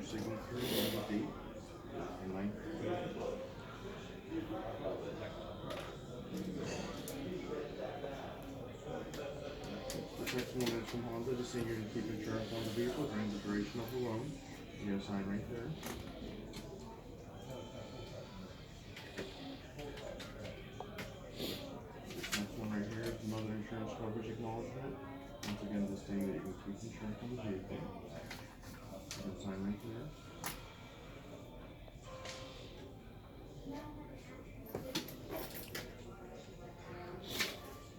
your signature and the date. And 9. Protection limits from Honda, just saying you're going to keep insurance on the vehicle during the duration of the loan. You're going to sign right there. This next one right here is another insurance coverage acknowledgement. Once again, just saying that you can keep insurance on the vehicle. You're going to sign right there.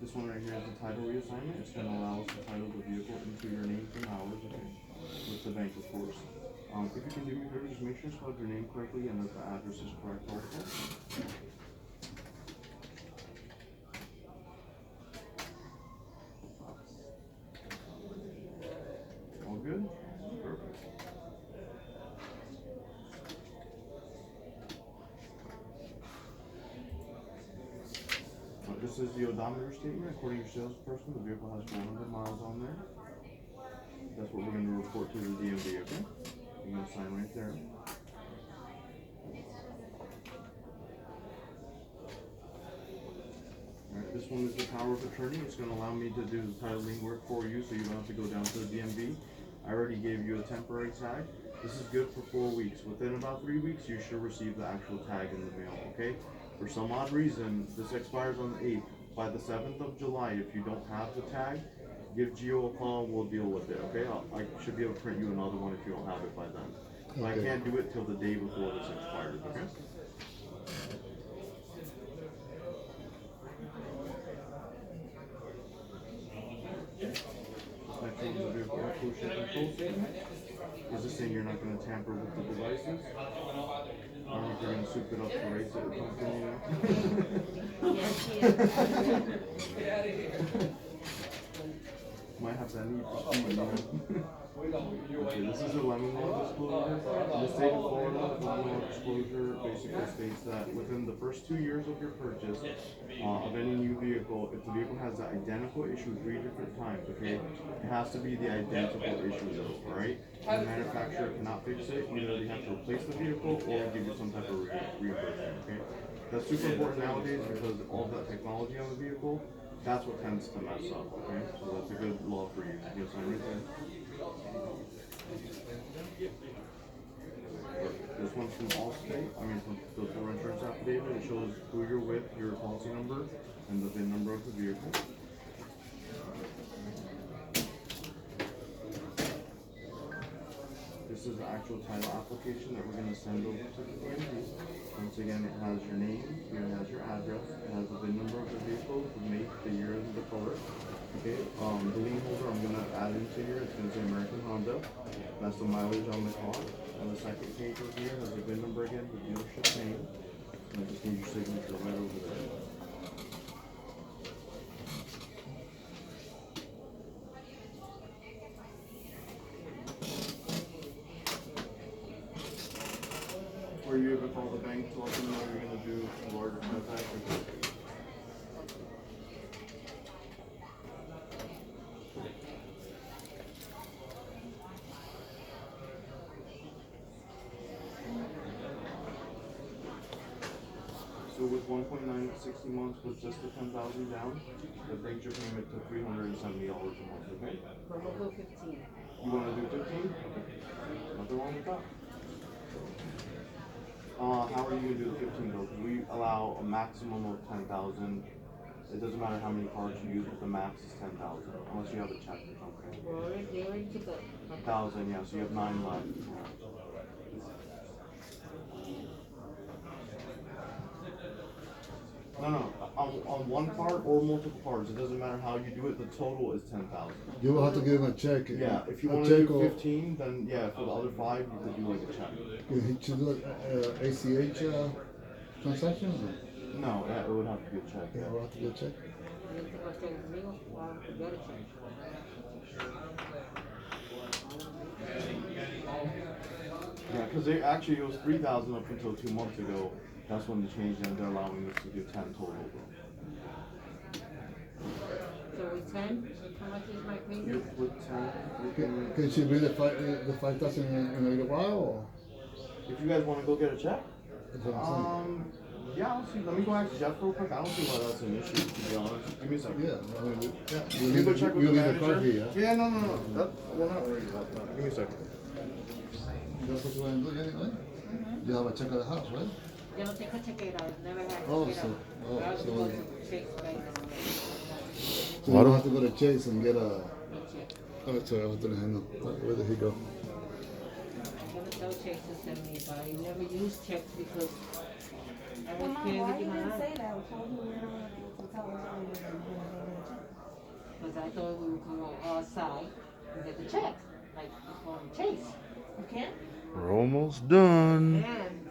This one right here is the title reassignment. It's going to allow us to title the vehicle into your name and ours, okay? With the bank, of course. If you can do me a favor, just make sure you spell your name correctly and that the address is correct also. All good? Perfect. This is the odometer statement. According to your salesperson, the vehicle has 400 miles on there. That's what we're going to report to the DMV, okay? You're going to sign right there. Alright, this one is the power of attorney. It's going to allow me to do the titling work for you so you don't have to go down to the DMV. I already gave you a temporary tag. This is good for 4 weeks. Within about 3 weeks, you should receive the actual tag in the mail, okay? For some odd reason, this expires on the 8th. By the 7th of July, if you don't have the tag, give Gio a call and we'll deal with it, okay? I should be able to print you another one if you don't have it by then. But I can't do it till the day before this expires, okay? Next one is the vehicle pollution control statement. Is this saying you're not going to tamper with the devices? I don't know if you're going to soup it up to race it or something, you know? Might have that need for speed, you know? Okay, this is a lemon law disclosure. In the state of Florida, the lemon law disclosure basically states that within the first 2 years of your purchase of any new vehicle, if the vehicle has the identical issue 3 different times, okay, it has to be the identical issue though, alright? The manufacturer cannot fix it. Either they have to replace the vehicle or give you some type of reimbursement, okay? That's super important nowadays because all that technology on the vehicle, that's what tends to mess up, okay? So that's a good law for you. You sign right there. This one's from Allstate, from the Ford Insurance Affidavit. It shows who you're with, your policy number, and the VIN number of the vehicle. This is the actual title application that we're going to send over to the DMV. Once again, it has your name, it has your address, it has the VIN number of the vehicle, the make, the year, and the color. Okay, the lien holder I'm going to add into here, it's going to say American Honda. That's the mileage on the car. And the second page over here has the VIN number again, the dealership name. And I just need your signature right over there. Or you ever call the bank to let them know you're going to do a larger transaction? So with 1.9 at 60 months with just the 10,000 down, that brings your payment to $370 a month, okay? We'll go 15. You want to do 15? Okay. Nothing wrong with that. How are you going to do the 15 though? Because we allow a maximum of 10,000. It doesn't matter how many cards you use, but the max is 10,000, unless you have a check or something. Well, they already took a 1,000, yeah, so you have 9 left. No. On one card or multiple cards, it doesn't matter how you do it. The total is 10,000. You will have to give him a check. Yeah, if you want to do 15, then yeah, for the other 5, you could do like a check. He should do ACH transaction? No, it would have to be a check. Yeah, we'll have to do a check. Yeah, because it was 3,000 up until 2 months ago. That's when they changed and they're allowing us to do 10 total. So with 10? How much is my You're premium? with 10. You can, Can she bring the 5,000 in a little while, or? if you guys want to go get a check, That's what I'm saying. yeah, I'll see. Let me go ask Jeff real quick. I don't see why that's an issue, to be honest. Give me a second. Yeah, I mean, Yeah. you Let me go check with you the leave the car manager. here. Yeah, no. We're not worried about that. Give me a second. That's what you want to do anyway? You have a check at the house, right? Yo no tengo chequera, never had Oh, chequera. so- I have to so- go to Chase Bank. So you don't have to go to Chase and get a. Check. Oh, sorry, I was doing hang on. Where did he go? I'm gonna tell Chase to send me, but I never use checks because I Well, was Mom, paying why you everything didn't say online. that? I told you we don't have to tell us when we're gonna check. Because I thought we would come outside and get the check, like from Chase. You can't? We're almost done. And